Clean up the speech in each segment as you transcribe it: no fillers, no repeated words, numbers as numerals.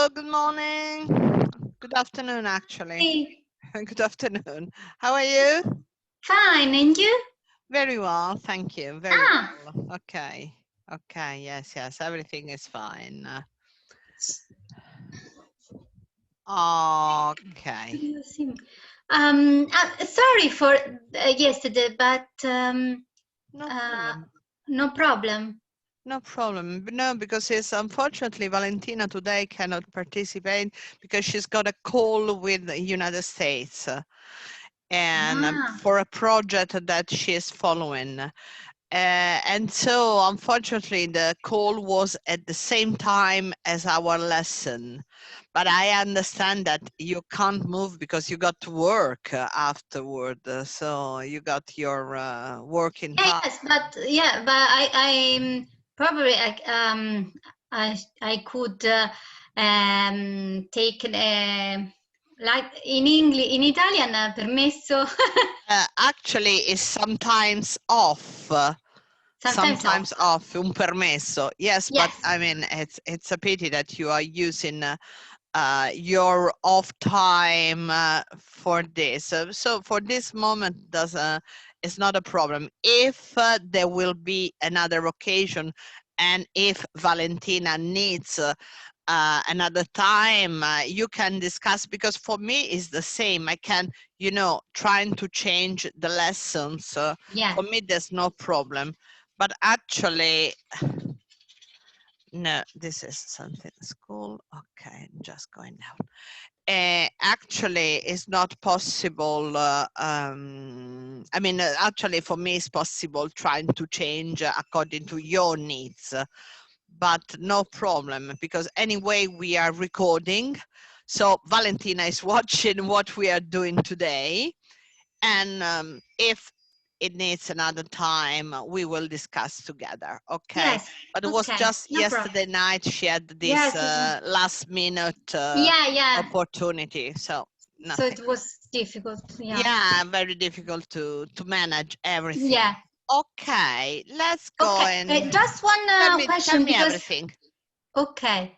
Hello, good morning. Good afternoon, actually. Hey, Good afternoon. How are you? fine, and you? Very well, thank you. Very Ah, well. Okay. Okay, yes, everything is fine. do Okay. you see me? Sorry for yesterday, but No uh, problem. no problem. No problem. No, because it's unfortunately Valentina today cannot participate because she's got a call with the United States and Ah, for a project that she is following. And so unfortunately the call was at the same time as our lesson, but I understand that you can't move because you got to work afterward, so you got your working time. yes, but yeah, but I probably I could take like in English in Italian permesso Actually it's sometimes off, sometimes off. un permesso, yes, but Yes, I mean it's a pity that you are using your off time for this. So for this moment, it's not a problem. If there will be another occasion, and if Valentina needs another time, you can discuss, because for me it's the same. I can, trying to change the lessons. yeah. For me, there's no problem. But actually, no, this is something school. Okay, I'm just going down. Actually, it's not possible. I mean, actually, for me, it's possible trying to change according to your needs, but no problem, because anyway, we are recording. So Valentina is watching what we are doing today. And if it needs another time, we will discuss together, okay? Yes, But it was okay, just no problem. yesterday night she had this Yes, last minute yeah. opportunity, so So nothing. it was difficult. Yeah, Yeah, very difficult to manage everything. yeah. Okay, let's go Okay, and just one tell question me because everything. okay,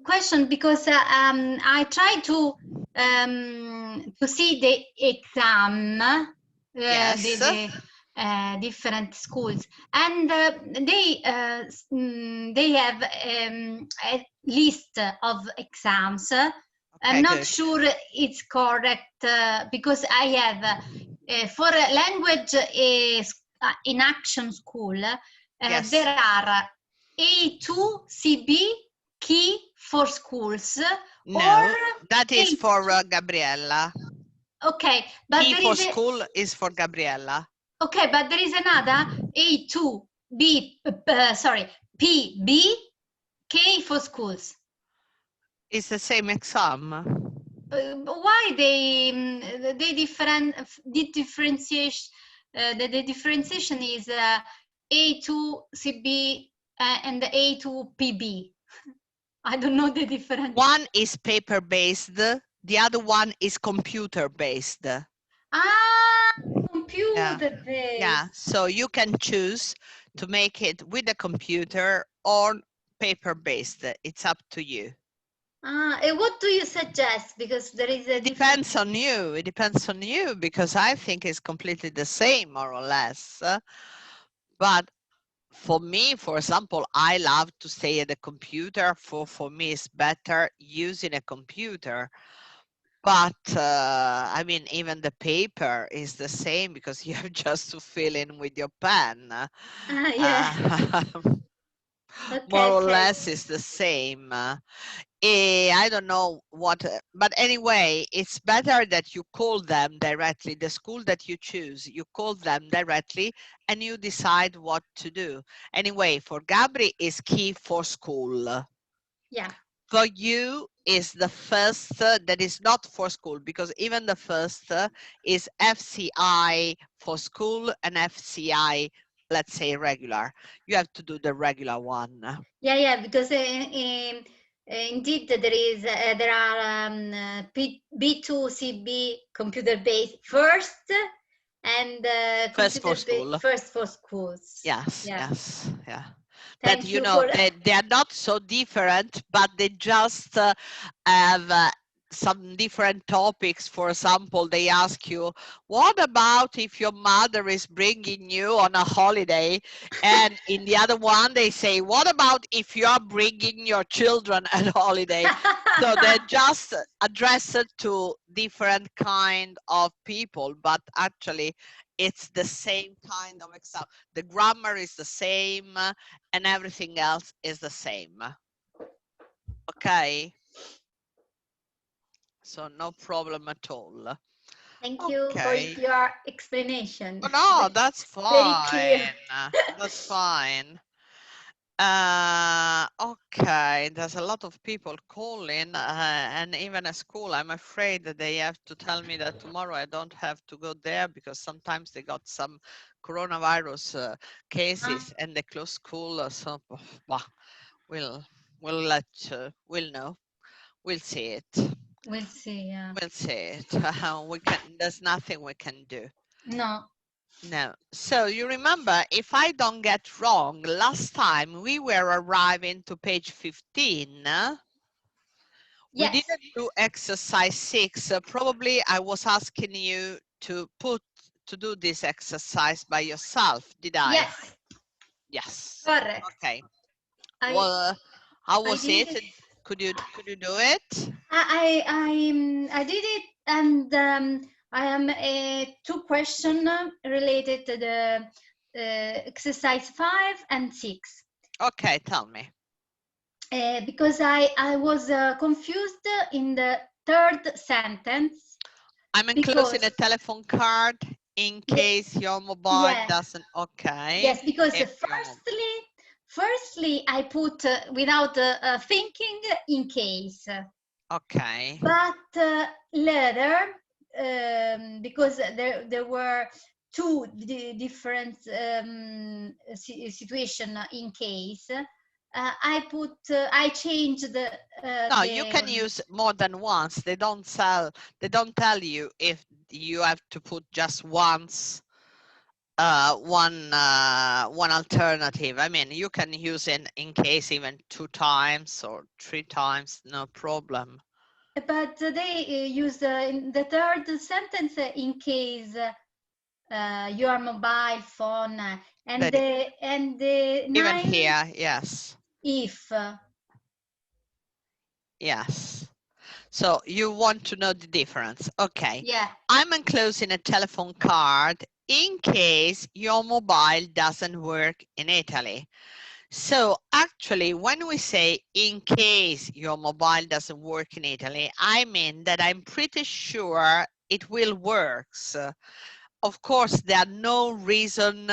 question because I try to see the exam, Yes. the different schools, and they have a list of exams. I'm Okay, not good. sure it's correct because I have for language in action school. Yes. There are A2 CB key for schools or No, that is A. for Gabriella. Okay, but Key there for is a school is for Gabriella. okay, but there is another A2 B sorry PB K for schools. It's the same exam. Why they different the differentiation the differentiation is A2 CB and A2 PB. I don't know the difference. One is paper-based, the other one is computer-based. Ah, Yeah. computer Yeah, based. so you can choose to make it with a computer or paper-based. It's up to you. Ah, and what do you suggest? Because there is a It different. depends on you. It depends on you, because I think it's completely the same, more or less. But for me, for example, I love to stay at the computer. For me, it's better using a computer. But I mean, even the paper is the same, because you have just to fill in with your pen. Ah, yeah. More Okay, or okay. less is the same. I don't know what, but anyway, it's better that you call them directly. The school that you choose, you call them directly and you decide what to do. Anyway, for Gabri is key for school. Yeah. For you is the first that is not for school, because even the first is FCI for school and FCI, let's say regular. You have to do the regular one. Yeah, because indeed there are B2 CB computer based first and First for computer school. based first for schools. Yes, Yeah. yes, yeah. that, Thank you you know, for they are not so different, but they just have some different topics. For example, they ask you, what about if your mother is bringing you on a holiday? And in the other one, they say, what about if you are bringing your children on holiday? So they're just addressed to different kind of people, but actually it's the same kind of exam. The grammar is the same and everything else is the same. Okay, so no problem at all. Thank you for Okay. your explanation. Oh, no, that's Very clear. fine. That's fine. Okay, there's a lot of people calling, and even at school, I'm afraid that they have to tell me that tomorrow I don't have to go there because sometimes they got some coronavirus cases and they close school. So, bah, we'll we'll know. We'll see it. We'll see. Yeah. We'll see it. We can. There's nothing we can do. No. No. So you remember, if I don't get wrong, last time we were arriving to page 15. We Yes. didn't do exercise 6. Probably I was asking you to do this exercise by yourself. Did I? Yes. Yes. Correct. Okay. I Well, how I was did it? it. Could you do it? I did it, and I am a two question related to the exercise 5 and 6. Okay, tell me. Because I was confused in the third sentence I'm enclosing because a telephone card in case your mobile yes, doesn't. Okay. yes, because If your firstly I put without thinking in case, okay. but later because there were two different situation in case. I changed No, you the can use more than once. They don't tell you if you have to put just once one alternative. I mean, you can use in case even 2 times or 3 times, no problem. but they use in the third sentence in case your mobile phone and But the even nine here, yes. if Yes. So you want to know the difference. Okay. yeah. I'm enclosing a telephone card in case your mobile doesn't work in Italy. So actually, when we say in case your mobile doesn't work in Italy, I mean that I'm pretty sure it will work. Of course, there are no reason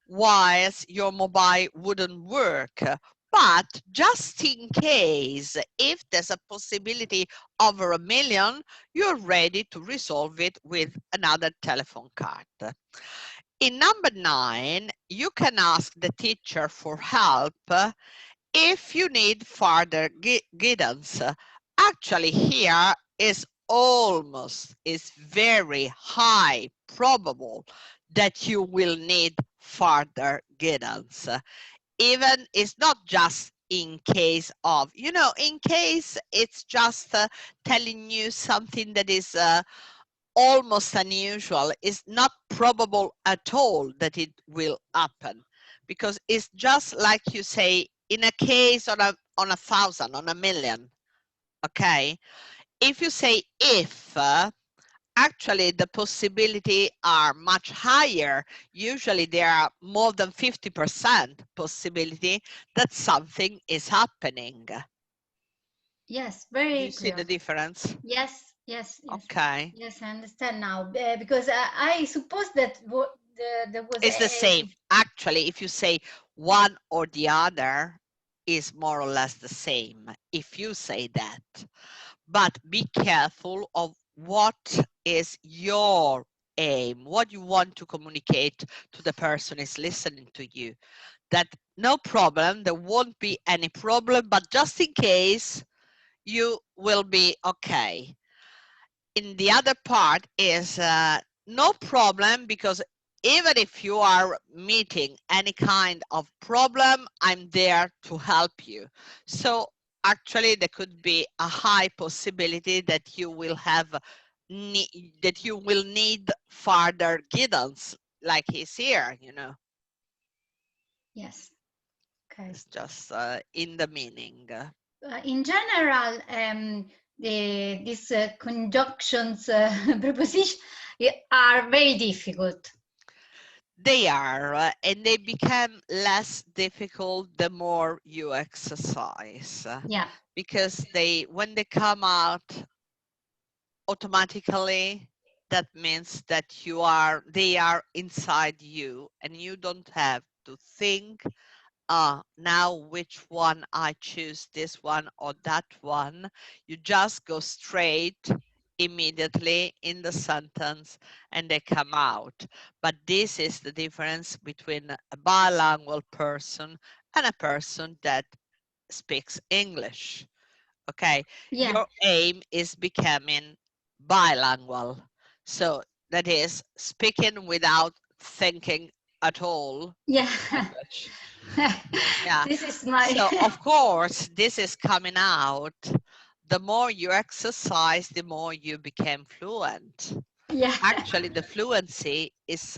why your mobile wouldn't work. But just in case, if there's a possibility over a million, you're ready to resolve it with another telephone card. In number 9, you can ask the teacher for help if you need further guidance. Actually, here is very high probable that you will need further guidance. Even it's not just in case of, in case it's just telling you something that is almost unusual. It's not probable at all that it will happen, because it's just like you say, in a case on a 1,000, on a million. Okay, if you say if, actually the possibility are much higher. Usually there are more than 50% possibility that something is happening. Yes, Do very you see clear. the difference? Yes, yes, yes. Okay. Yes, I understand now. Because I suppose that there was It's the same. Actually, if you say one or the other, is more or less the same if you say that. But be careful of what is your aim, what you want to communicate to the person is listening to you. That no problem, there won't be any problem, but just in case, you will be okay. In the other part is no problem, because even if you are meeting any kind of problem, I'm there to help you. So actually there could be a high possibility that you will have that you will need further guidance, like he's here, you know. Yes. Okay. It's just in the meaning. In general, these conjunctions, prepositions are very difficult. They are, and they become less difficult the more you exercise. Yeah. Because when they come out automatically, that means that they are inside you, and you don't have to think, now which one I choose, this one or that one. You just go straight immediately in the sentence and they come out. But this is the difference between a bilingual person and a person that speaks English. Okay, Yeah. your aim is becoming bilingual. So that is speaking without thinking at all Yeah. English. Yeah. This is my So of course, this is coming out. The more you exercise, the more you become fluent. yeah. Actually, the fluency is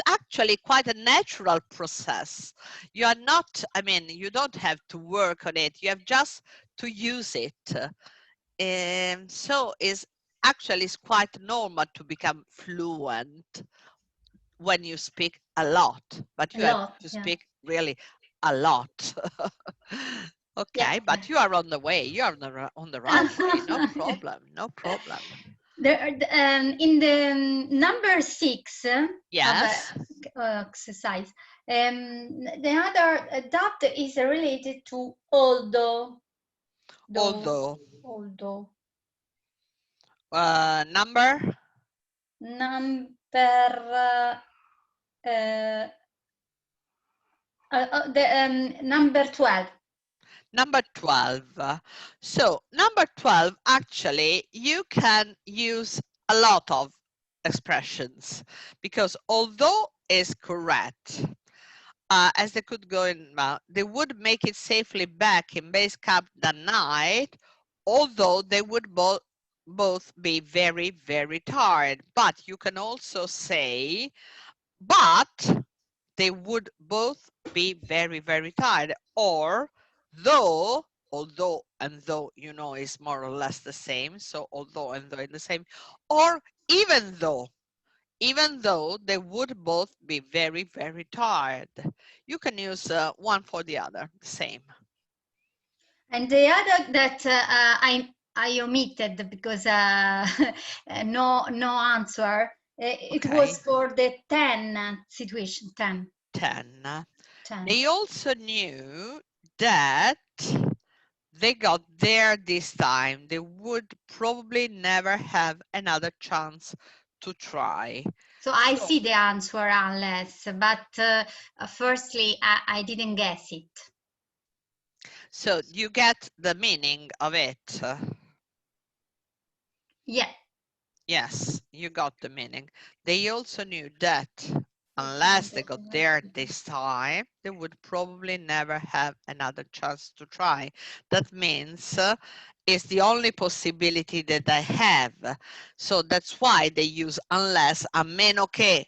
actually quite a natural process. You are not, I mean, you don't have to work on it. You have just to use it. And so it's quite normal to become fluent when you speak a lot, but A you have lot. to Yeah. speak really a lot. Yeah. Okay, but you are on the way. You are on the right way. No problem. No problem. In the number 6 of Yes. exercise, the other dot is related to although. Although Although. number Number number 12. Number 12. So number 12, actually, you can use a lot of expressions because although is correct, as they could go in, they would make it safely back in base camp that night, although they would both be very, very tired. But you can also say, but they would both be very, very tired. Or though, although and though, you know, is more or less the same. So although and though in the same, or even though they would both be very, very tired. You can use one for the other, same. And the other that I omitted because no answer. It was Okay, for the 10 situation. 10. 10. 10. They also knew that they got there this time. They would probably never have another chance to try. So I see the answer unless, but firstly, I didn't guess it. So you get the meaning of it. Yeah. Yes, you got the meaning. They also knew that unless they got there this time, they would probably never have another chance to try. That means it's the only possibility that I have. So that's why they use unless, a meno che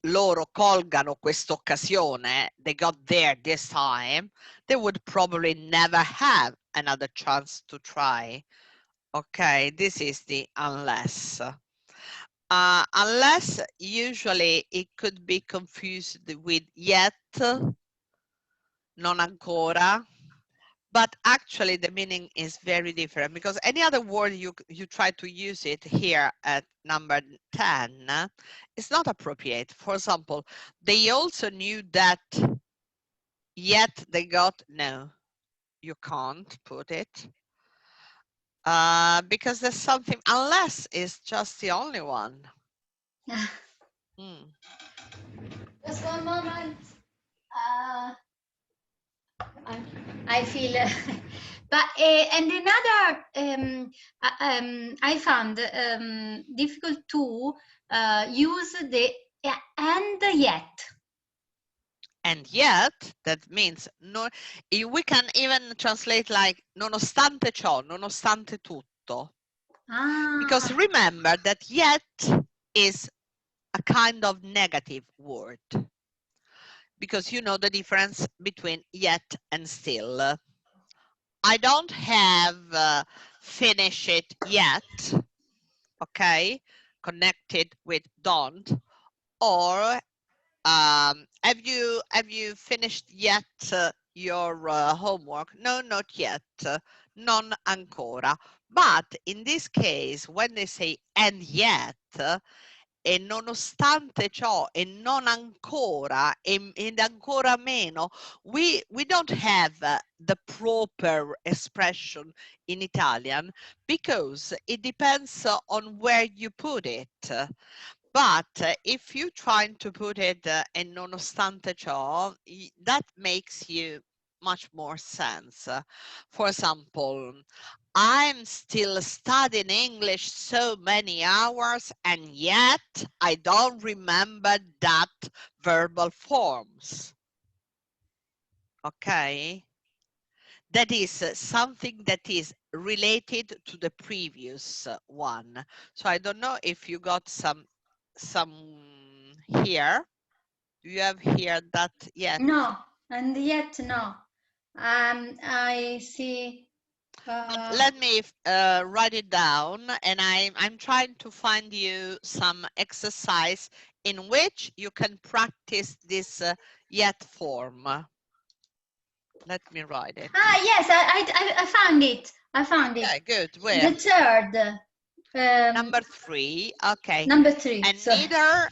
loro colgano questa occasione, they got there this time, they would probably never have another chance to try. Okay, this is the unless. Unless usually it could be confused with yet, non ancora, but actually the meaning is very different because any other word you try to use it here at number 10 is not appropriate. For example, they also knew that yet they got, no, you can't put it. Because there's something, unless is just the only one. Hmm. Just one moment. I feel, but and another I found difficult too. use the and yet. And yet, that means no, we can even translate like nonostante ciò, nonostante tutto. Because remember that yet is a kind of negative word. Because you know the difference between yet and still. I don't have finished it yet, okay, connected with don't, or have you finished yet your homework? No, not yet, non ancora. But in this case, when they say and yet, e nonostante ciò, e non ancora, and ancora meno, we don't have the proper expression in Italian because it depends on where you put it. But if you trying to put it in nonostante ciò, that makes you much more sense. For example, I'm still studying English so many hours and yet I don't remember that verbal forms. Okay? That is something that is related to the previous one. So I don't know if you got some here. Do you have here that yet? No, and yet no. I see. Let me write it down, and I'm trying to find you some exercise in which you can practice this yet form. Let me write it. Yes, I found it. I found it. Yeah, good. Where? The third. Number 3. Okay. Number 3. And Sorry. neither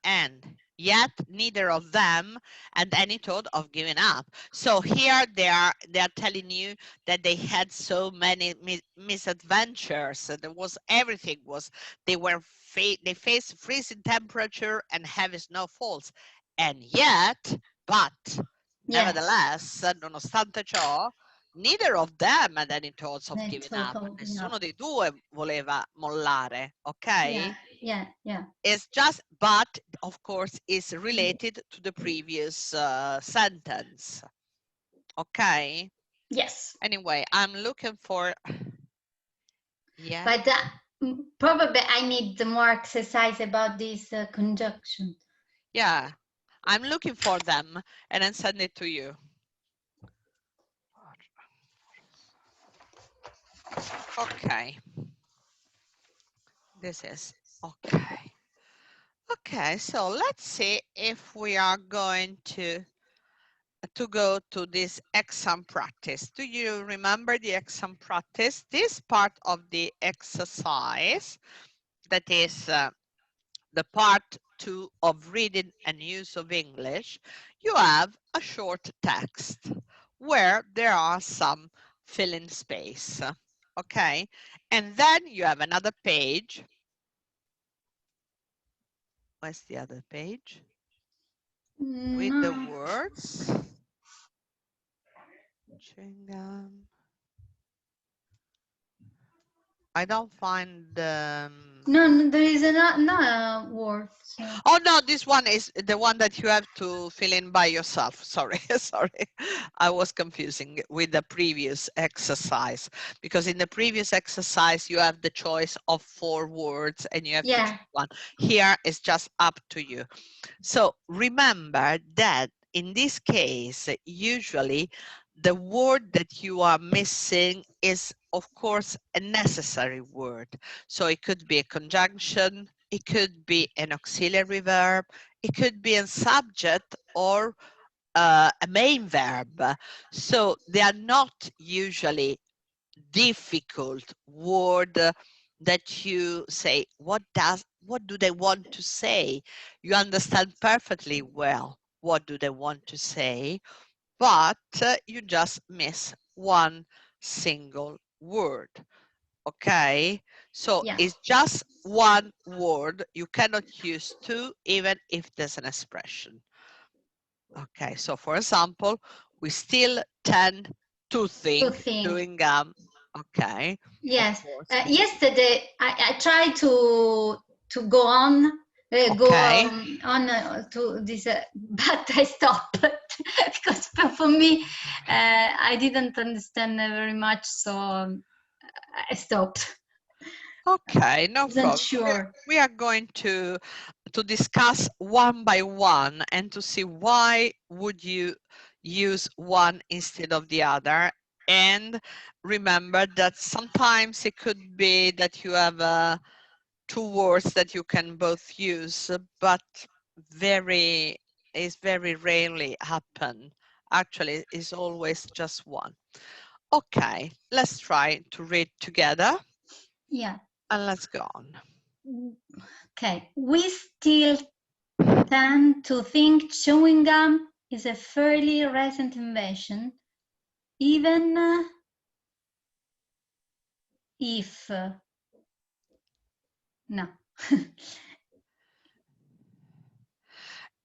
and yet neither of them and any thought of giving up. So here they are telling you that they had so many misadventures. There was everything was they faced freezing temperature and heavy snowfalls, and yet but nevertheless, nonostante ciò, neither of them had any thoughts of giving up. Nessuno dei due voleva mollare, ok? Yeah. It's just, but of course, is related to the previous sentence. Okay. Yes. Anyway, I'm looking for. Yeah. But probably I need more exercise about this conjunction. Yeah, I'm looking for them and then send it to you. Okay. This is okay. Okay, so let's see if we are going to go to this exam practice. Do you remember the exam practice? This part of the exercise, that is the part 2 of reading and use of English, you have a short text where there are some fill-in space, okay? And then you have another page. Where's the other page? With the words. Chewing gum. I don't find No, there is no word. So. Oh no, this one is the one that you have to fill in by yourself. Sorry, sorry. I was confusing with the previous exercise, because in the previous exercise you have the choice of 4 words and you have to choose one. Here it's just up to you. So remember that in this case, usually the word that you are missing is, of course, a necessary word. So it could be a conjunction, it could be an auxiliary verb, it could be a subject or a main verb. So they are not usually difficult word that you say, what do they want to say? You understand perfectly well what do they want to say, but you just miss one single word. Okay, so it's just one word. You cannot use 2 even if there's an expression. Okay, so for example, we still tend to think chewing gum. Okay. Yes. Yesterday I tried to to go on. Okay. To this, but I stopped because for me, I didn't understand very much, so I stopped. Okay, no Wasn't problem. sure. We are going to discuss one by one and to see why would you use one instead of the other. And remember that sometimes it could be that you have two words that you can both use, but very rarely happen. Actually, it's always just one. Okay, let's try to read together. Yeah. And let's go on. Okay. We still tend to think chewing gum is a fairly recent invention, even if no.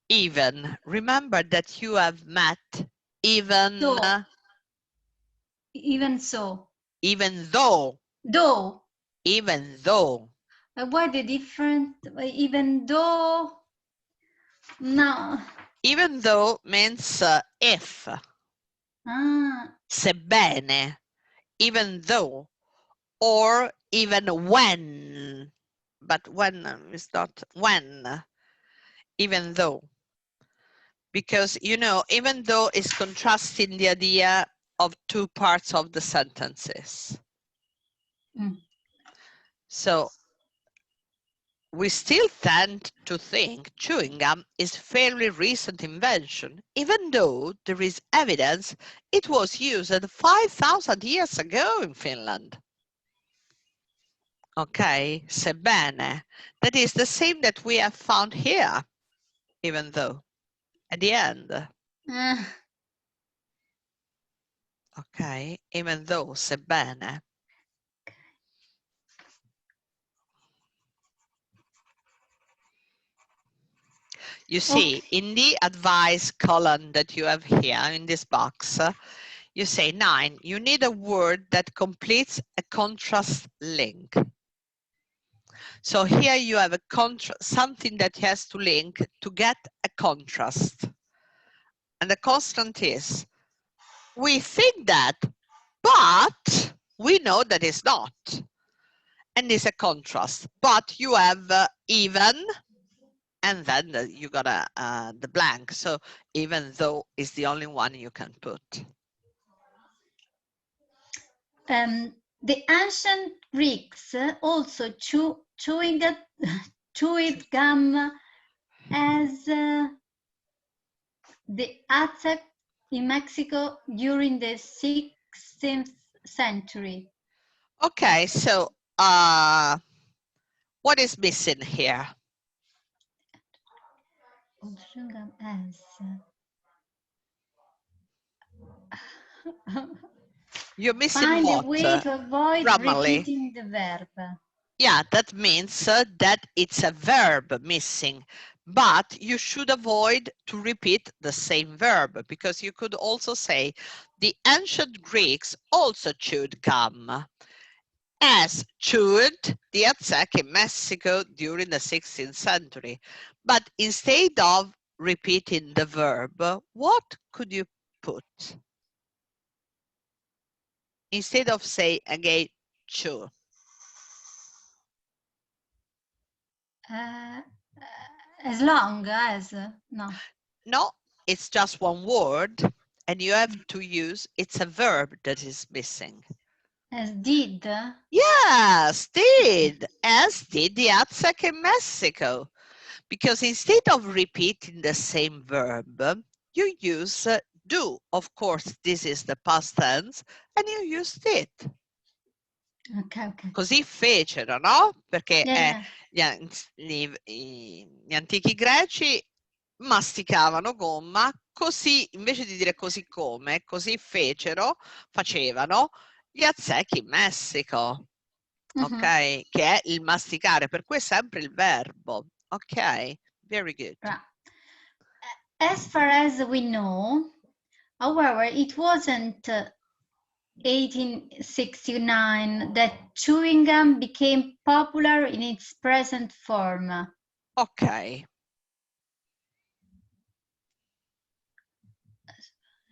Even. Remember that you have met even. So, even so. Even though. Though. Even though. Why the different? Even though. No. Even though means if. Ah. Sebbene. Even though. Or even when. But when is not when. Even though. Because, you know, even though it's contrasting the idea of two parts of the sentences. So we still tend to think chewing gum is a fairly recent invention, even though there is evidence it was used 5,000 years ago in Finland. Okay, sebbene. That is the same that we have found here, even though, at the end. Okay, even though, sebbene. You see, Okay. in the advice column that you have here in this box, you say 9, you need a word that completes a contrast link. So here you have a something that has to link to get a contrast. And the constant is, we think that, but we know that it's not. And it's a contrast, but you have even, and then you got the blank. So even though is the only one you can put. The ancient Greeks also chewed gum as the Aztec in Mexico during the 16th century. Okay, so what is missing here? You're missing Find what? a way to avoid Grammarly. repeating the verb. Yeah, that means that it's a verb missing, but you should avoid to repeat the same verb, because you could also say the ancient Greeks also chewed gum, as chewed the Aztec in Mexico during the 16th century. But instead of repeating the verb, what could you put? Instead of say again, chew. As long as, no. No, it's just one word, and you have to use, it's a verb that is missing. As did. Yes, did, as did the Aztec in Mexico. Because instead of repeating the same verb, you use do. Of course, this is the past tense, and you use did. Okay. Così fecero, no? Perché Yeah. gli antichi greci masticavano gomma, così invece di dire così come, così facevano gli Aztechi in Messico. Ok, che è il masticare, per cui è sempre il verbo. Ok, very good. Right. As far as we know, however, it wasn't 1869 that chewing gum became popular in its present form. Okay.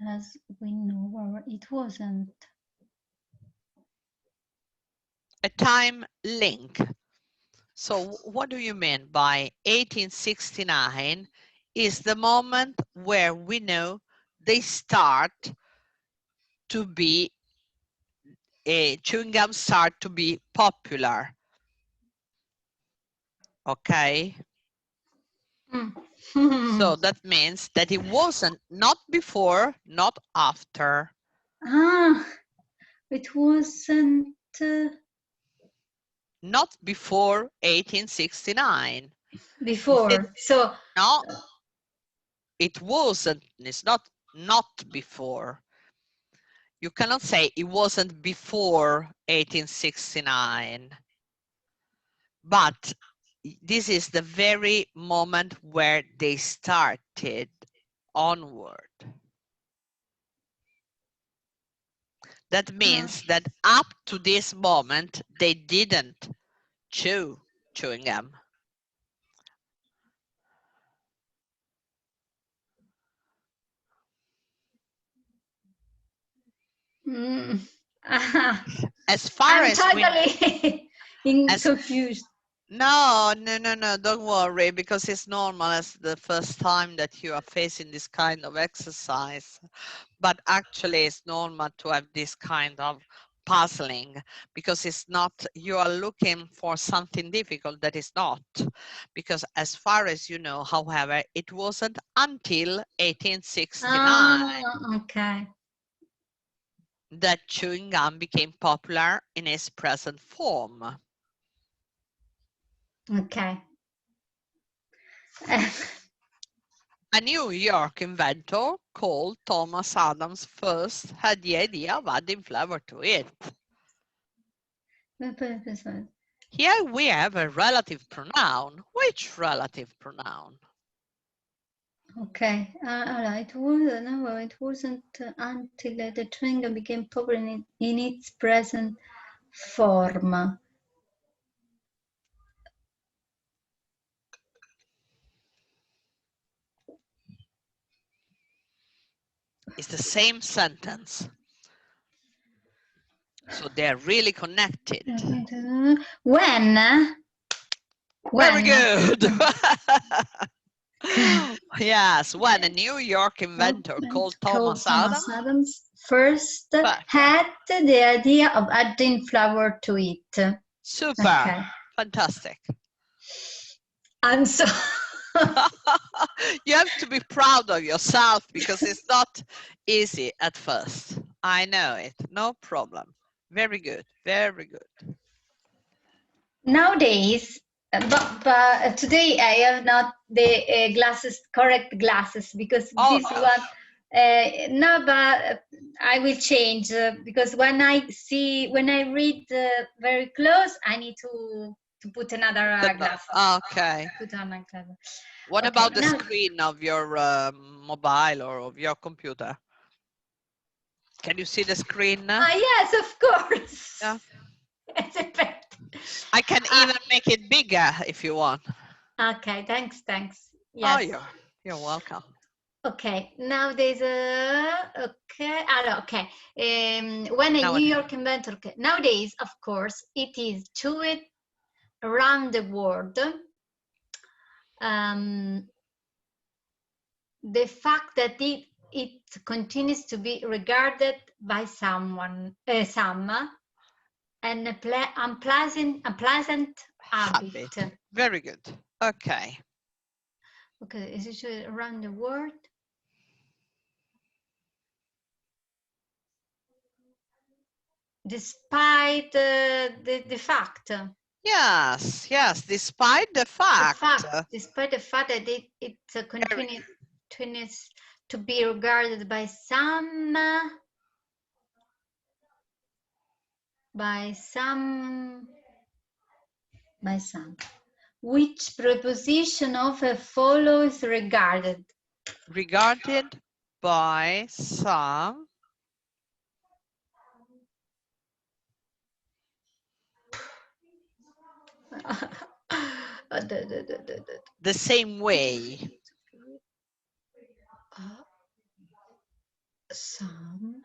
As we know, it wasn't. A time link. So what do you mean by 1869 is the moment where we know they start to be, chewing gum start to be popular. Okay. So that means that it wasn't not before, not after. It wasn't. Not before 1869. Before. So No, it wasn't. It's not before. You cannot say it wasn't before 1869. But this is the very moment where they started onward. That means that up to this moment, they didn't chew chewing gum. As far I'm as totally confused. No, don't worry, because it's normal as the first time that you are facing this kind of exercise. But actually it's normal to have this kind of puzzling, because it's not, you are looking for something difficult that is not. Because as far as you know, however, it wasn't until 1869 Okay. that chewing gum became popular in its present form. Okay. A New York inventor called Thomas Adams first had the idea of adding flavor to it. Here we have a relative pronoun. Which relative pronoun? Okay. It wasn't until the chewing gum became popular in its present form. It's the same sentence. So they're really connected. When? Very good. Yes, when a New York inventor called Thomas Adams first had the idea of adding flour to it. Super. Okay. Fantastic. I'm so You have to be proud of yourself, because it's not easy at first. I know it. No problem. Very good. Very good. Nowadays, but today I have not the correct glasses, because this one. No, but I will change because when I read very close, I need to put another glass. Okay. Put on my glass. What about the screen of your mobile or of your computer? Can you see the screen? Yes, of course. Yeah. It's a fact. I can even make it bigger if you want. Okay, thanks. Yes. Oh, you're welcome. Okay, now there's okay. When a New York inventor, nowadays, of course, it is chewed around the world. The fact that it continues to be regarded by some an unpleasant habit. Very good. Okay. Okay, is it around the world? Despite the fact. Yes, despite the fact. Despite the fact that it continues to be regarded by some. Which preposition often follows regarded? Regarded by some. The same way. Some.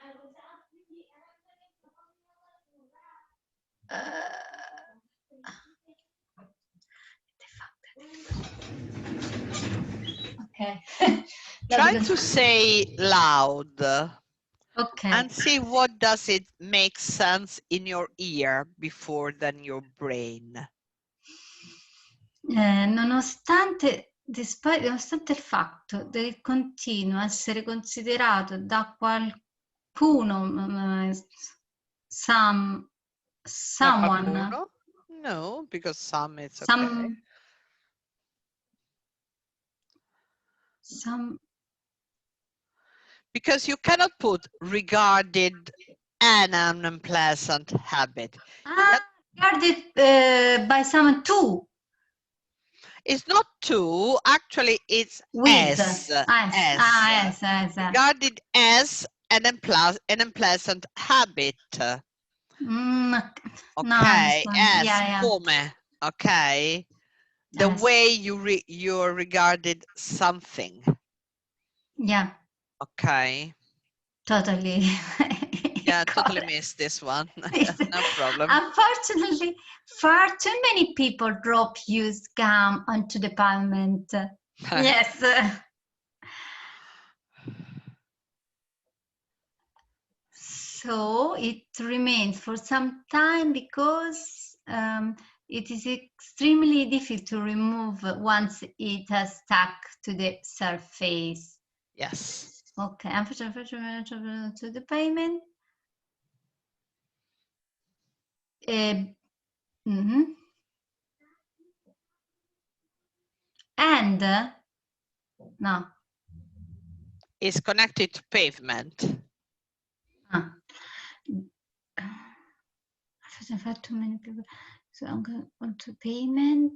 Okay. Try to say loud. Okay. And see what does it make sense in your ear before than your brain. Nonostante il fatto che continua a essere considerato da qualcuno, someone. No, because some it's okay. Because you cannot put regarded an unpleasant habit. Regarded by someone too. It's not to, actually it's With. as. As. Regarded as an unpleasant habit. Okay, come, okay. The way you're regarded something. Yeah. Okay. Totally. Yeah, totally missed this one. No problem. Unfortunately, far too many people drop used gum onto the pavement. Yes. So it remains for some time because it is extremely difficult to remove once it has stuck to the surface. Yes. Okay, unfortunately, to the pavement. And no. Is connected to pavement. I've had too many people. So I'm going on to payment.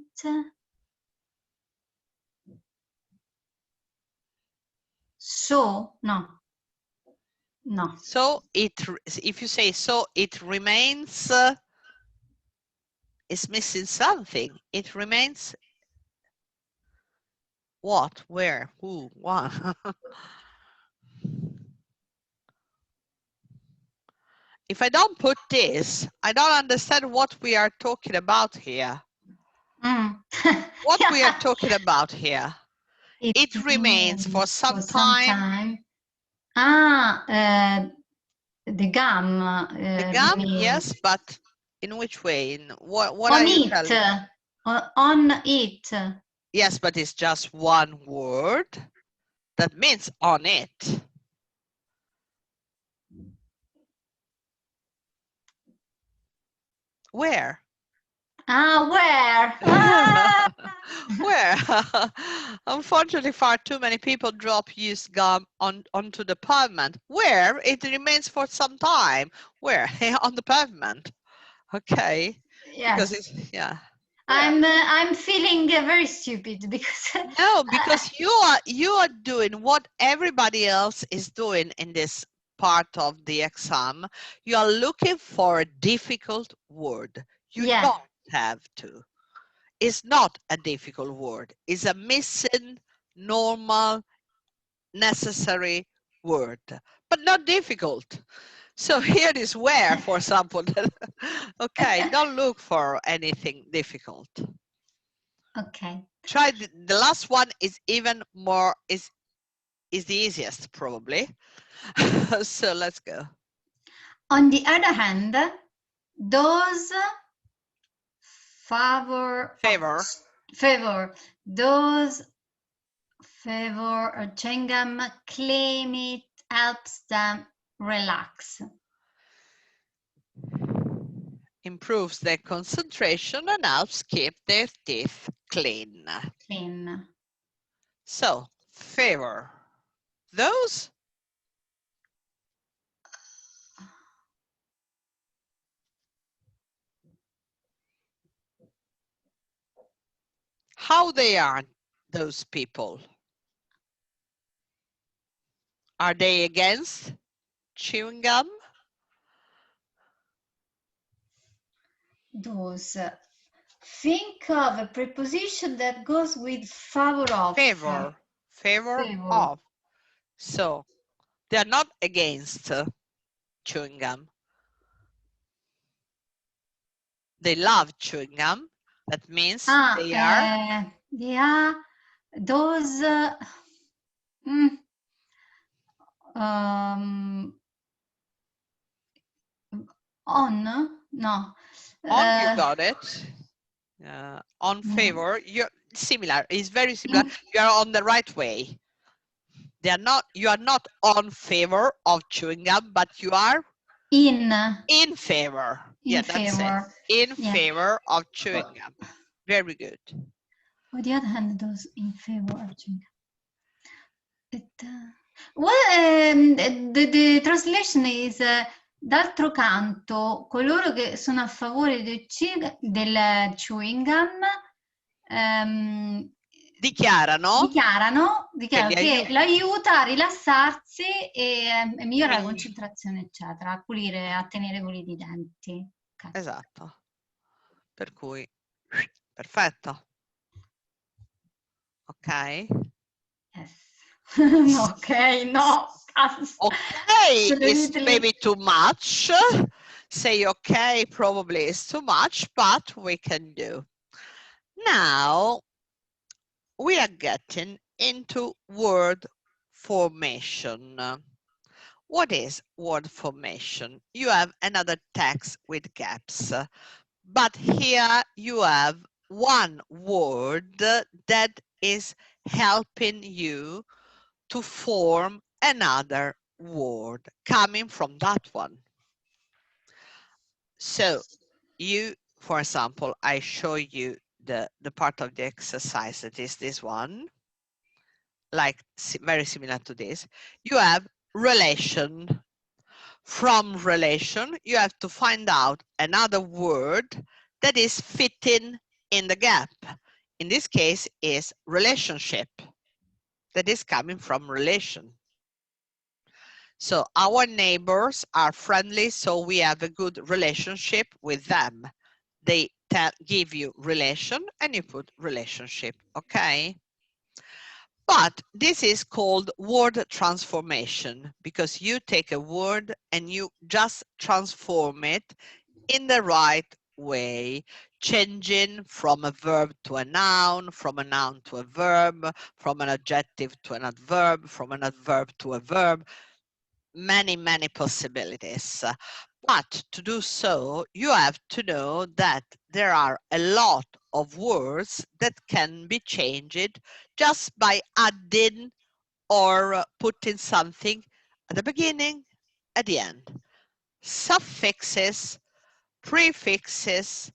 So no. So if you say so, it remains. Is missing something. It remains. What? Where? Who? What? If I don't put this, I don't understand what we are talking about here. What we are talking about here. It remains for some time. The gum. The gum, yes, but in which way? What on are you it. telling? On it. Yes, but it's just one word. That means on it. Where? Where? Where? Unfortunately, far too many people drop used gum onto the pavement. Where? It remains for some time. Where? On the pavement. Okay. Yes. Because it's, yeah. I'm feeling very stupid because no, because you are doing what everybody else is doing in this part of the exam. You are looking for a difficult word. You don't have to. It's not a difficult word. It's a missing, normal, necessary word, but not difficult. So here is where, for example. Okay, don't look for anything difficult. Okay. Try the last one is even more, is the easiest probably. So let's go. On the other hand, those those favor chewing gum claim it helps them relax. Improves their concentration and helps keep their teeth clean. So, favor. Those? How they are, those people? Are they against chewing gum? Those Think of a preposition that goes with favor of. Favor. Favor of. So they are not against chewing gum. They love chewing gum. That means they are. They are those. On? No. On, you got it. On favor, you're similar. It's very similar. You are on the right way. They are not. You are not on favor of chewing gum, but you are in favor. Yeah, that's it. In favor of chewing gum. Very good. On the other hand, those in favor of chewing gum. Well, the translation is d'altro canto, coloro che sono a favore del chewing gum dichiarano che l'aiuta a rilassarsi e migliora la concentrazione, eccetera, a pulire, a tenere puliti i denti. Okay. Esatto. Per cui, perfetto. Ok? Yes. Okay, no. Okay is maybe too much. Say okay probably is too much, but we can do. Now, we are getting into word formation. What is word formation? You have another text with gaps, but here you have one word that is helping you to form another word coming from that one. So you, for example, I show you the part of the exercise that is this one, like very similar to this. You have relation. From relation, you have to find out another word that is fitting in the gap. In this case is relationship. That is coming from relation. So our neighbors are friendly, so we have a good relationship with them. They give you relation and you put relationship, okay? But this is called word transformation because you take a word and you just transform it in the right way, changing from a verb to a noun, from a noun to a verb, from an adjective to an adverb, from an adverb to a verb. Many possibilities. But to do so, you have to know that there are a lot of words that can be changed just by adding or putting something at the beginning, at the end. Suffixes, prefixes,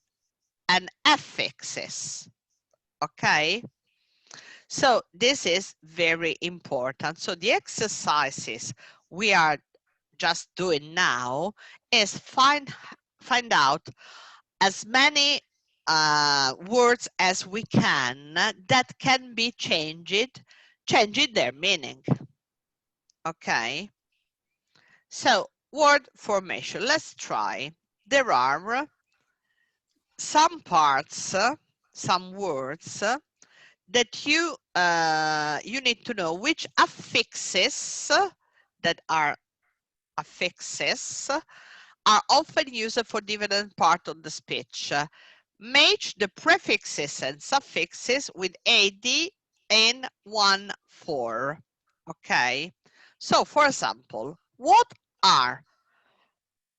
and affixes. Okay? So this is very important. So the exercises we are just doing now is find out as many words as we can that can be changing their meaning. Okay, so word formation, let's try. There are some parts, some words that you need to know which affixes that are affixes are often used for different part of the speech. Match the prefixes and suffixes with AD in 1-4. Okay, so for example, what are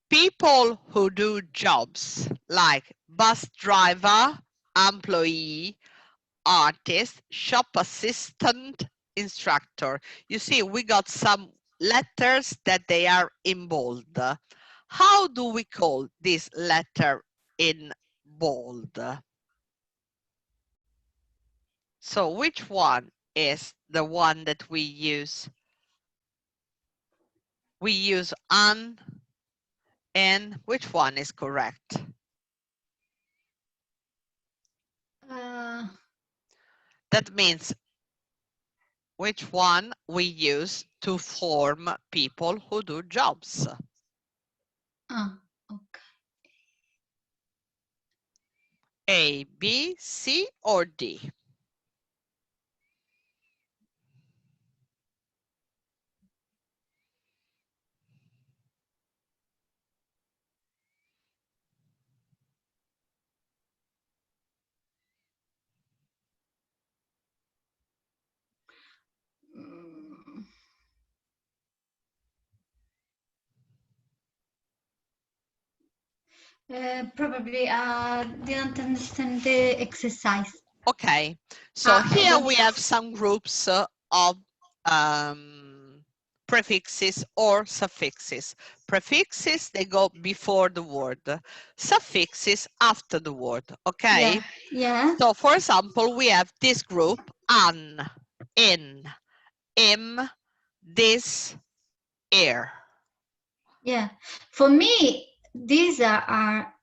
people who do jobs like bus driver, employee, artist, shop assistant, instructor? You see, we got some letters that they are in bold. How do we call this letter in bold? So which one is the one that we use? We use an, and which one is correct? That means which one we use to form people who do jobs. Okay. A, B, C, or D? Probably didn't understand the exercise. Okay, so here we have some groups of prefixes or suffixes. Prefixes, they go before the word. Suffixes after the word, okay? Yeah. So for example, we have this group, an, in, im, this, air. Yeah. For me, these are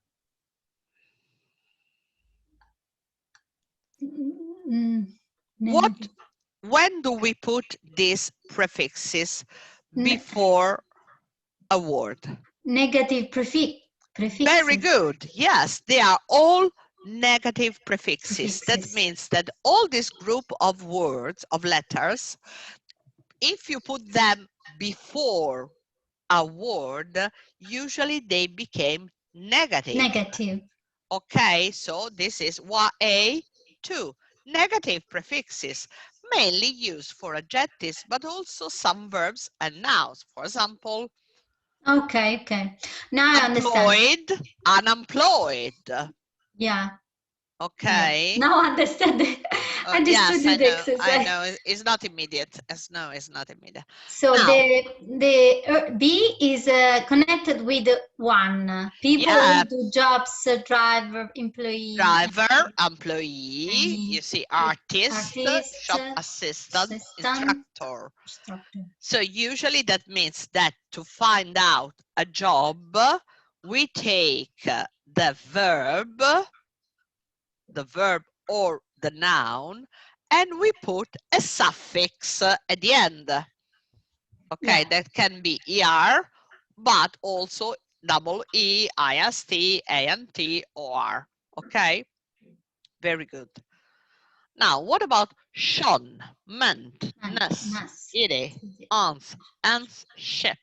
When do we put these prefixes before a word? Negative prefixes. Very good. Yes, they are all negative prefixes. That means that all this group of words, of letters, if you put them before a word, usually they became negative. Okay, so this is A2. Negative prefixes, mainly used for adjectives, but also some verbs and nouns. For example, okay. Now I understand. employed, unemployed. Yeah. Okay. Yeah. Now I understand. Yes, Understood the I exercise. know. It's not immediate. No, it's not immediate. So Now, the B is connected with one. People yeah, who do jobs, driver, employee. driver, employee, you see artist, shop assistant, instructor. So usually that means that to find out a job, we take the verb or the noun, and we put a suffix at the end. Okay, that can be er, but also double E, ist, ant, or. Okay, very good. Now, what about schon, meant, ness, ide, ans, ans, ship?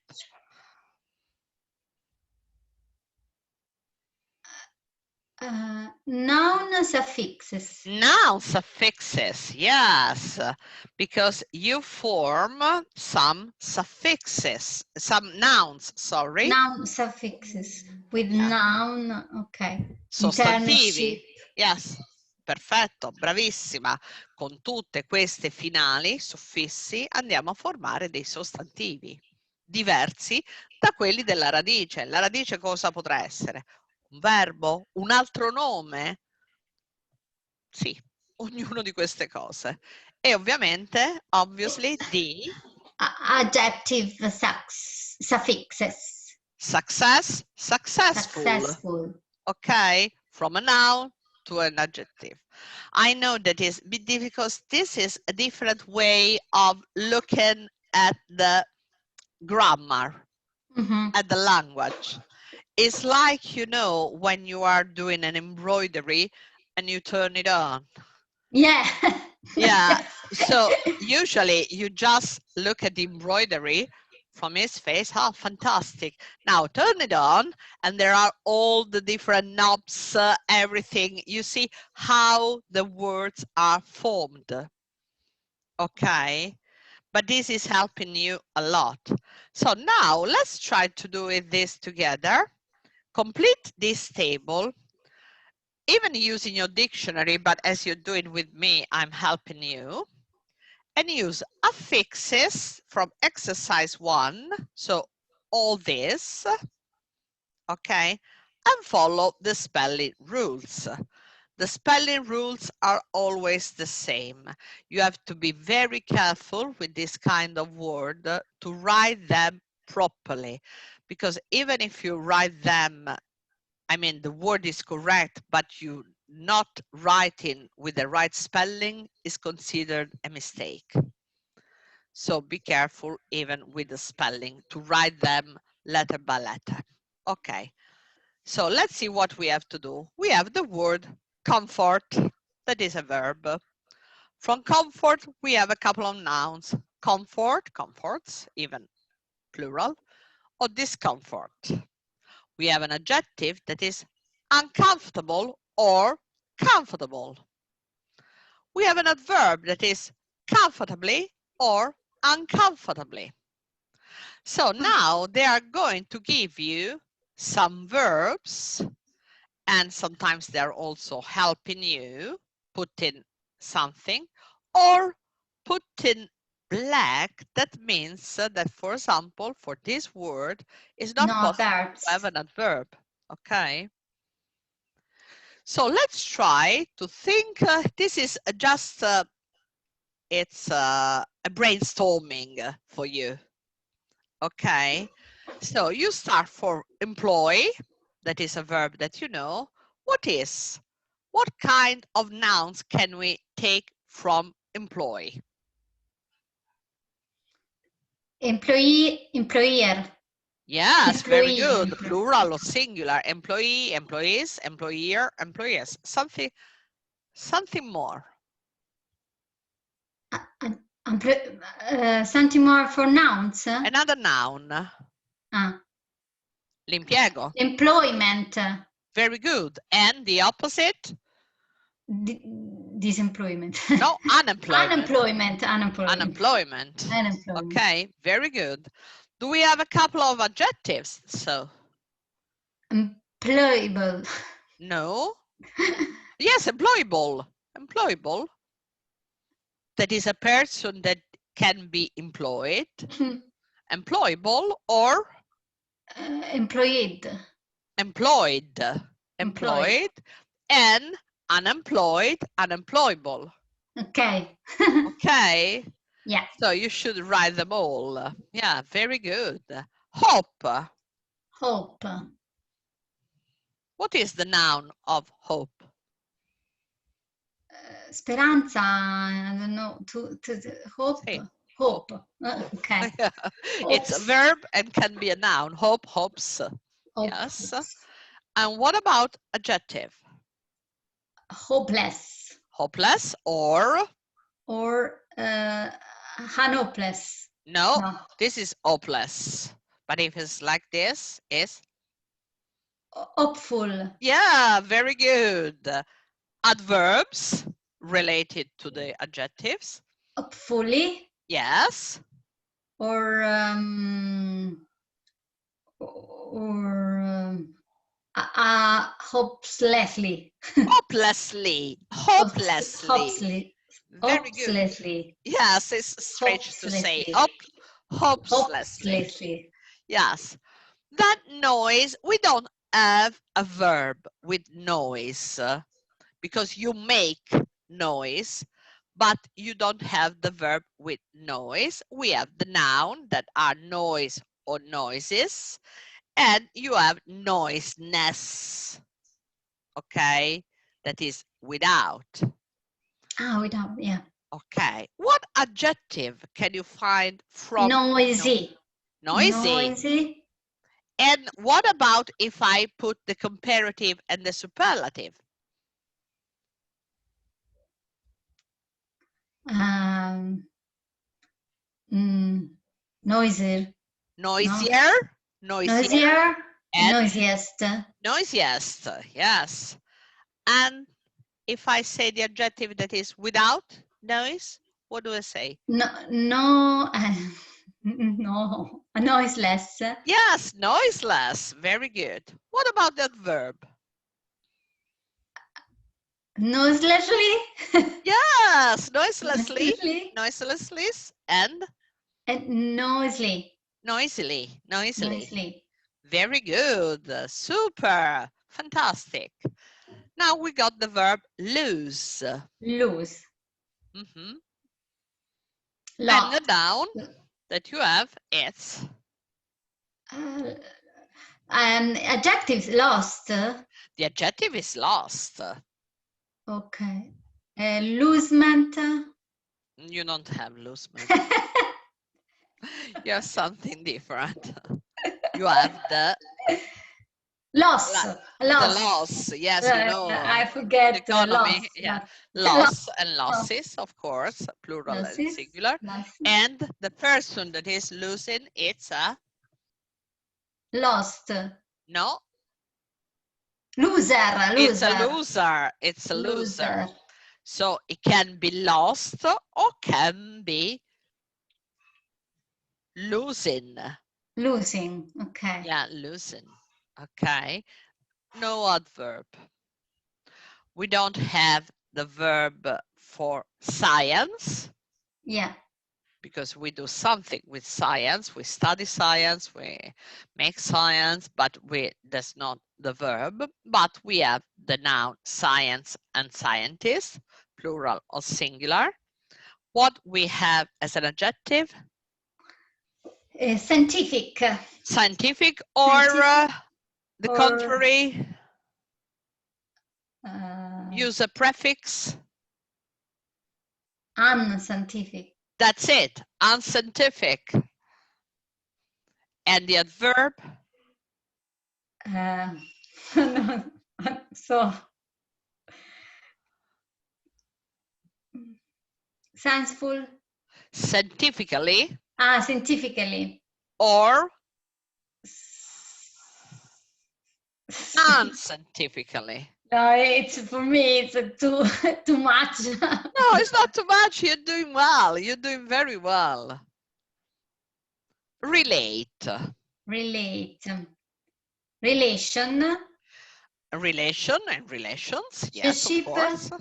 Noun suffixes. Noun suffixes, yes, because you form some suffixes, some nouns, sorry. Noun suffixes with noun, ok. Sostantivi, yes, perfetto, bravissima. Con tutte queste finali, suffissi, andiamo a formare dei sostantivi diversi da quelli della radice. La radice cosa potrà essere? Un verbo? Un altro nome? Sì, ognuno di queste cose. E ovviamente, obviously, di adjective suffixes. Success, successful. Okay, from a noun to an adjective. I know that is because this is a different way of looking at the grammar, at the language. It's like, you know, when you are doing an embroidery and you turn it on. Yeah. Yeah, so usually you just look at the embroidery from his face. Oh, fantastic. Now turn it on and there are all the different knobs, everything. You see how the words are formed. Okay, but this is helping you a lot. So now let's try to do this together. Complete this table, even using your dictionary, but as you do it with me, I'm helping you. And use affixes from exercise 1, so all this, okay, and follow the spelling rules. The spelling rules are always the same. You have to be very careful with this kind of word to write them properly, because even if you write them, I mean, the word is correct, but you not writing with the right spelling is considered a mistake. So be careful even with the spelling to write them letter by letter. Okay, so let's see what we have to do. We have the word Comfort, that is a verb. From comfort, we have a couple of nouns. Comfort, comforts, even plural, or discomfort. We have an adjective that is uncomfortable or comfortable. We have an adverb that is comfortably or uncomfortably. So now they are going to give you some verbs, and sometimes they're also helping you put in something or put in black. That means that, for example, for this word, it's not possible to have an adverb. Okay. So let's try to think. This is just it's a brainstorming for you. Okay. So you start for employ. That is a verb that you know. What kind of nouns can we take from employ? Employee, employer. Yes, very Employee, good. employee. Plural or singular. Employee, employees, employer, employers. Something more. Something more for nouns? Another noun. L'impiego. Employment. Very good. And the opposite? Disemployment. No, unemployment. Unemployment. Okay, very good. Do we have a couple of adjectives? So. Employable. No. Yes, employable. Employable. That is a person that can be employed. Employable or? Employed. Employed. And unemployed, unemployable. Okay. Okay. Yeah. So you should write them all. Yeah, very good. Hope. Hope. What is the noun of hope? Speranza. I don't know. To hope. Hey, hope. Okay. It's a verb and can be a noun. Hope, hopes. Yes. And what about adjective? Hopeless. Hopeless or? Or hopeless. No, this is hopeless. But if it's like this, it's? Hopeful. Yeah, very good. Adverbs related to the adjectives. Hopefully. Yes. Or hopelessly. Hopelessly. Hopelessly. Very Hopelessly. Yes, it's strange to say. Hopelessly. Yes. That noise, we don't have a verb with noise because you make noise, but you don't have the verb with noise. We have the noun that are noise or noises, and you have noiseness. Okay, that is without. Without, yeah. Okay, what adjective can you find from? Noisy. Noisy. And what about if I put the comparative and the superlative? Noisier. Noisier. Noisier. And noisiest. Noisiest, yes. And if I say the adjective that is without noise, what do I say? No, noiseless. Yes, noiseless. Very good. What about that verb? Noiselessly. Yes, noiselessly. Noiselessly. And noisily. Noisily. Very good. Super. Fantastic. Now we got the verb lose. Lose. Mm-hmm. And the noun that you have is? Adjective lost. The adjective is lost. Okay. Losement. You don't have losement. You have something different. You have the Loss. The loss, yes, you know. I forget Economy, loss. yeah. Loss. Loss and losses, of course, plural and Losses. singular. Losses. And the person that is losing, it's a Lost. no. Loser. It's a loser. It's a loser. So it can be lost or can be losing. Losing. Okay. Yeah, losing. Okay. No adverb. We don't have the verb for science. Yeah. Because we do something with science, we study science, we make science, but that's not the verb. But we have the noun science and scientist, plural or singular. What we have as an adjective? Scientific. Scientific or the contrary? Use a prefix. Unscientific. That's it, unscientific. And the adverb? No, so scientific. Scientifically. Scientifically. Or unscientifically. No, it's for me. It's too much. No, it's not too much. You're doing well. You're doing very well. Relate. Relate. Relation. Relation and relations. Yes, of course.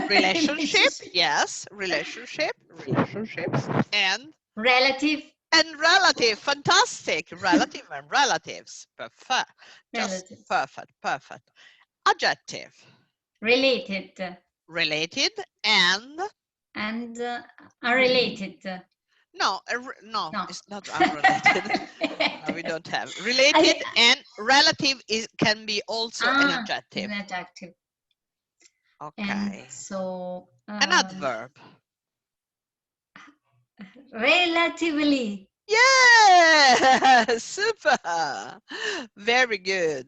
Relationship. Yes. Relationship. Relationships. And relative. And relative. Fantastic. Relative and relatives. Perfect. Just perfect. Perfect. Adjective. Related. Related and unrelated. No, no, it's not unrelated. No, we don't have related and relative can be also an adjective. An adjective. Okay. And so an adverb. Relatively. Yeah, super. Very good,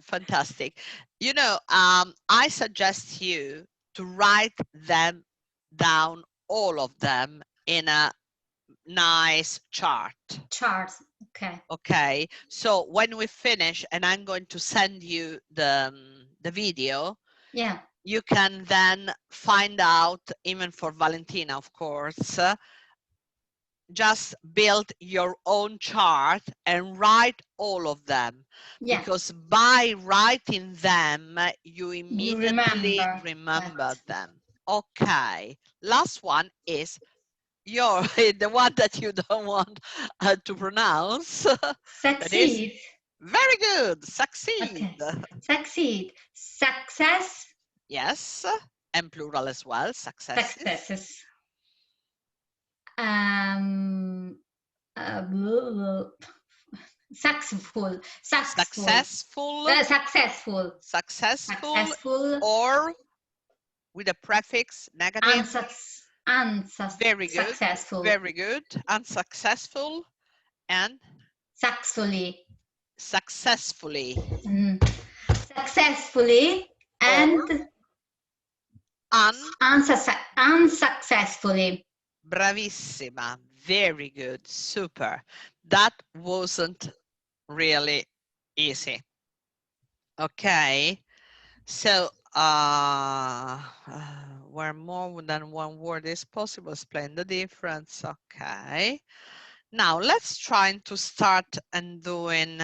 fantastic. You know, I suggest you to write them down, all of them, in a nice chart. Okay. Okay, so when we finish, and I'm going to send you the video. Yeah. You can then find out, even for Valentina, of course, just build your own chart and write all of them. Yeah. Because by writing them, you immediately remember them. Okay, last one is the one that you don't want to pronounce. Succeed. Very good. Succeed. Okay. Succeed. Success. Yes, and plural as well. Successes. Successful. Successful. Or with a prefix negative. Very good. Successful. Very good. Unsuccessful and successfully. Successfully and unsuccessfully. Bravissima. Very good. Super. That wasn't really easy. Okay. So where more than one word is possible, explain the difference. Okay. Now let's try to start and doing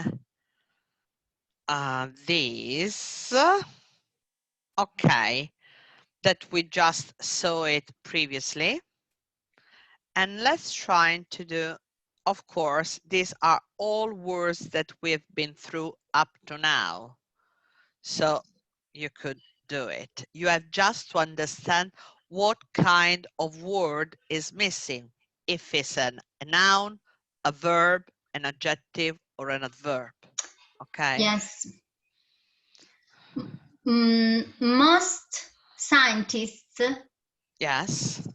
this. Okay. That we just saw it previously. And let's try to do, of course, these are all words that we've been through up to now. So you could do it. You have just to understand what kind of word is missing. If it's a noun, a verb, an adjective, or an adverb. Okay? Yes. Most scientists yes.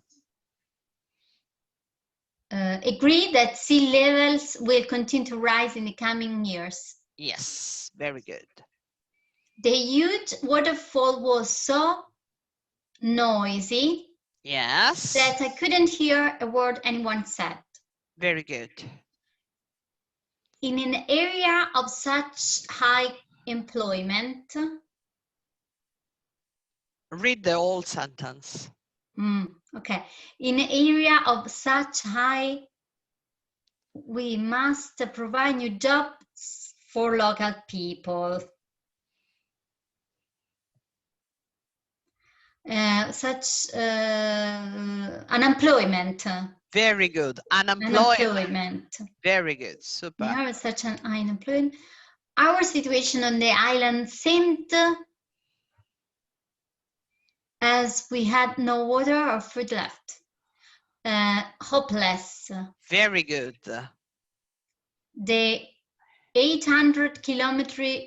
Agree that sea levels will continue to rise in the coming years. Yes, very good. The huge waterfall was so noisy Yes. that I couldn't hear a word anyone said. Very good. In an area of such high employment. Read the whole sentence. Okay. In an area of such high, we must provide new jobs for local people. Such unemployment. Very good. Unemployment. Very good. Super. Yeah, such an unemployment. Our situation on the island seemed as we had no water or food left. Hopeless. Very good. The 800 kilometer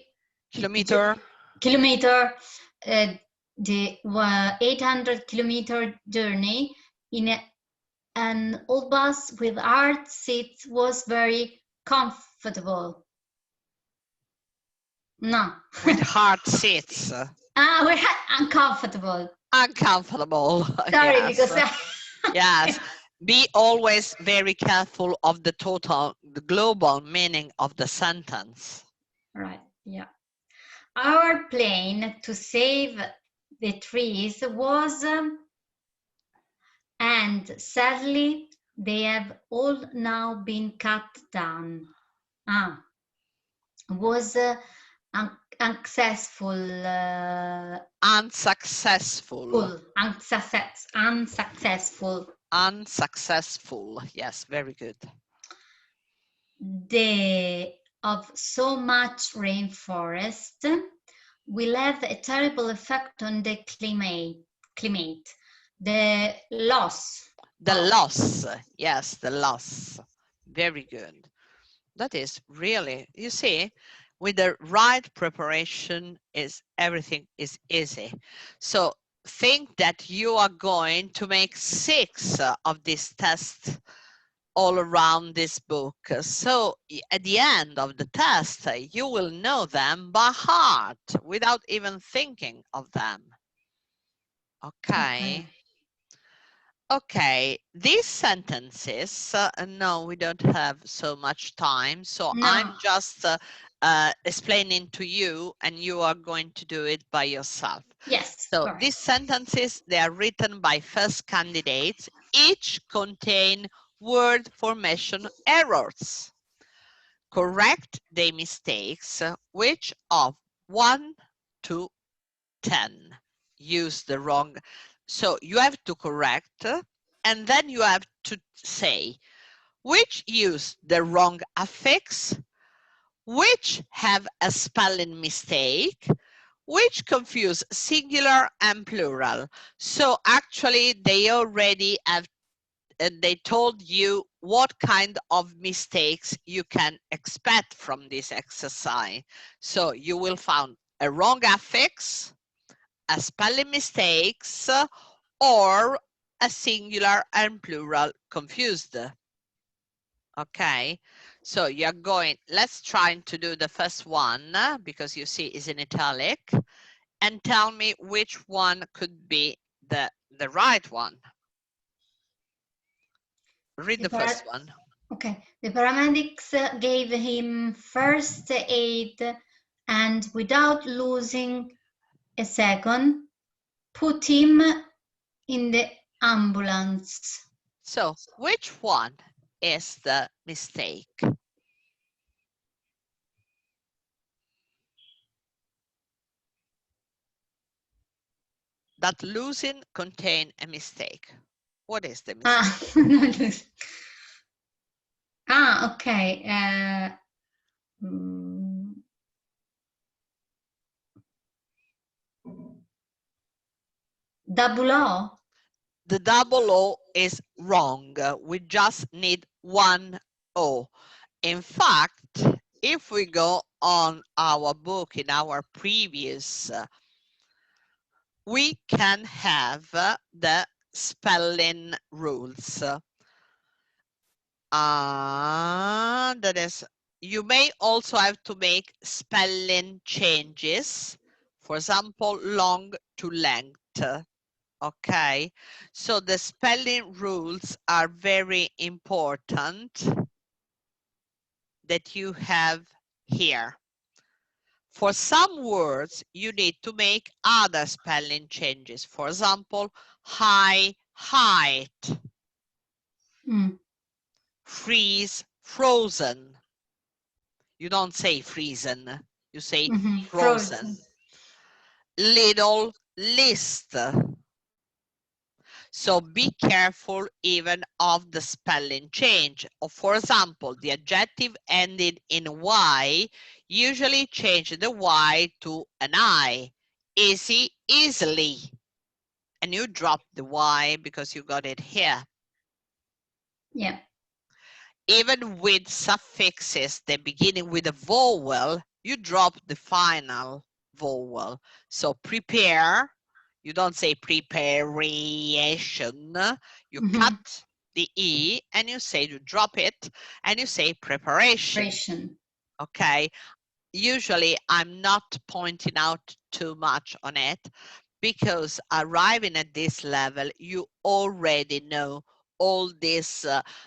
the 800 kilometer journey in an old bus with hard seats was very comfortable. No. With hard seats. We had uncomfortable. Uncomfortable. Sorry, yes. because yes. Be always very careful of the global meaning of the sentence. Right, yeah. Our plan to save the trees was, and sadly, they have all now been cut down. Was unsuccessful. Unsuccessful. Unsuccessful. Unsuccessful. Yes, very good. Of so much rainforest will have a terrible effect on the climate. The loss. Yes, the loss. Very good. That is really, you see, with the right preparation everything is easy. So think that you are going to make 6 of these tests all around this book. So at the end of the test, you will know them by heart without even thinking of them. Okay. Okay, these sentences, no, we don't have so much time. So No. I'm just explaining to you and you are going to do it by yourself. Yes. So correct. these sentences, they are written by first candidates. Each contain word formation errors. Correct the mistakes, which of 1 to 10 use the wrong. So you have to correct, and then you have to say which use the wrong affix, which have a spelling mistake, which confuse singular and plural. So actually they already have, they told you what kind of mistakes you can expect from this exercise. So you will find a wrong affix, a spelling mistakes, or a singular and plural confused. Okay, so you're going, let's try to do the first one because you see is in italic, and tell me which one could be the right one. Read the first one. Okay, the paramedics gave him first aid and without losing a second, put him in the ambulance. So which one is the mistake? That losing contain a mistake. What is the mistake? Okay. Double O? The double O is wrong. We just need one O. In fact, if we go on our book in our previous, we can have the spelling rules. That is, you may also have to make spelling changes For example, long to length. Okay, so the spelling rules are very important that you have here. For some words, you need to make other spelling changes. For example, high, height. Freeze, frozen. You don't say freezen, you say frozen. Little, list. So be careful even of the spelling change. Or for example, the adjective ended in Y, usually change the Y to an I. Easy, easily. And you drop the Y because you got it here. Yeah. Even with suffixes, the beginning with a vowel, you drop the final vowel. So prepare, you don't say preparation, you cut the E and you say, you drop it and you say preparation. Okay, usually I'm not pointing out too much on it because arriving at this level, you already know all these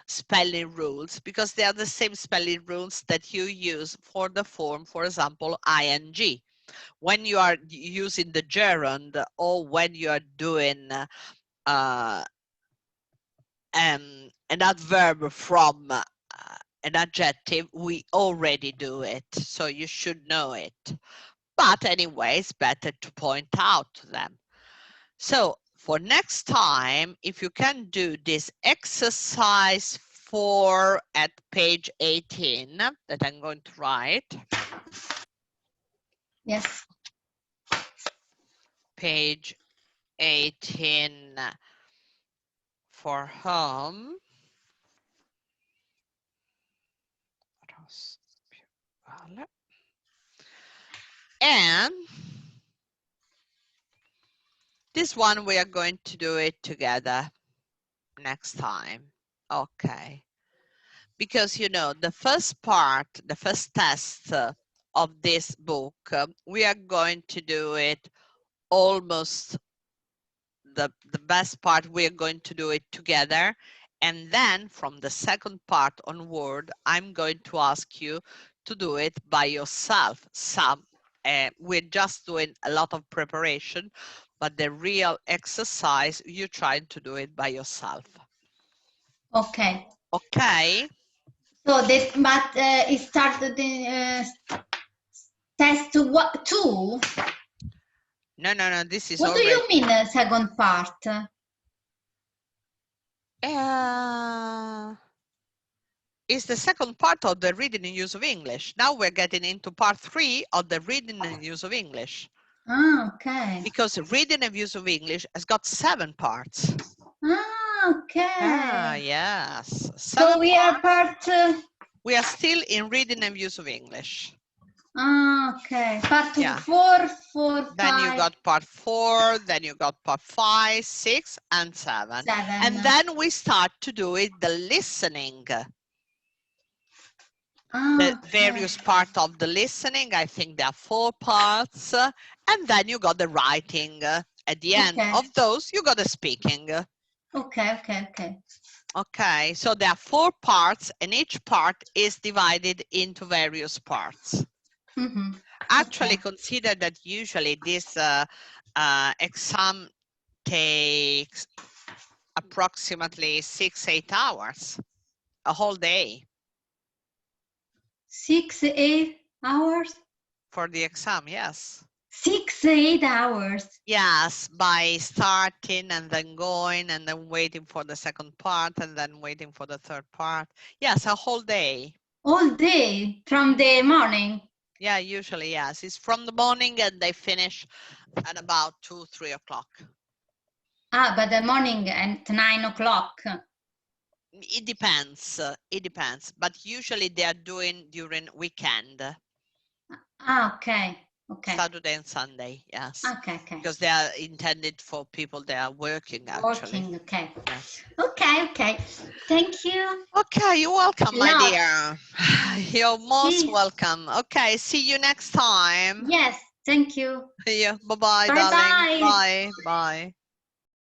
spelling rules because they are the same spelling rules that you use for the form, for example, ing. When you are using the gerund or when you are doing an adverb from an adjective, we already do it. So you should know it. But anyway, it's better to point out to them. So for next time, if you can do this exercise 4 at page 18 that I'm going to write. Yes. Page 18 for home. And this one we are going to do it together next time. Okay. Because, you know, the first part, the first test of this book, we are going to do it almost the best part, we're going to do it together. And then from the second part onward, I'm going to ask you to do it by yourself. We're just doing a lot of preparation, but the real exercise, you're trying to do it by yourself. Okay. Okay. So that, but it started the test 2. No, this is what already. What do you mean second part? It's the second part of the reading and use of English. Now we're getting into part 3 of the reading and use of English. Ah, okay. Because reading and use of English has got 7 parts. Ah, okay. Ah, yes. So we are part. We are still in reading and use of English. Ah, okay. Part 4, 5. Then you got part 4, then you got part 5, 6, and 7. And then we start to do it, the listening. The various parts of the listening, I think there are 4 parts. And then you got the writing. At the end of those, you got the speaking. Okay, so there are 4 parts and each part is divided into various parts. Actually, consider that usually this exam takes approximately 6-8 hours, a whole day. 6-8 hours? For the exam, yes. 6-8 hours? Yes, by starting and then going and then waiting for the second part and then waiting for the third part. Yes, a whole day. All day from the morning? Yeah, usually, yes. It's from the morning and they finish at about 2-3 o'clock. Ah, but the morning at 9 o'clock. It depends. It depends. But usually they are doing during weekend. Ah, okay. Saturday and Sunday, yes. Okay. Because they are intended for people that are working, actually. Okay. Yes. Okay. Thank you. Okay, you're welcome, my dear. You're most welcome. Okay, see you next time. Yes. Thank you. Yeah. Bye-bye, Bye darling. bye. Bye. Bye.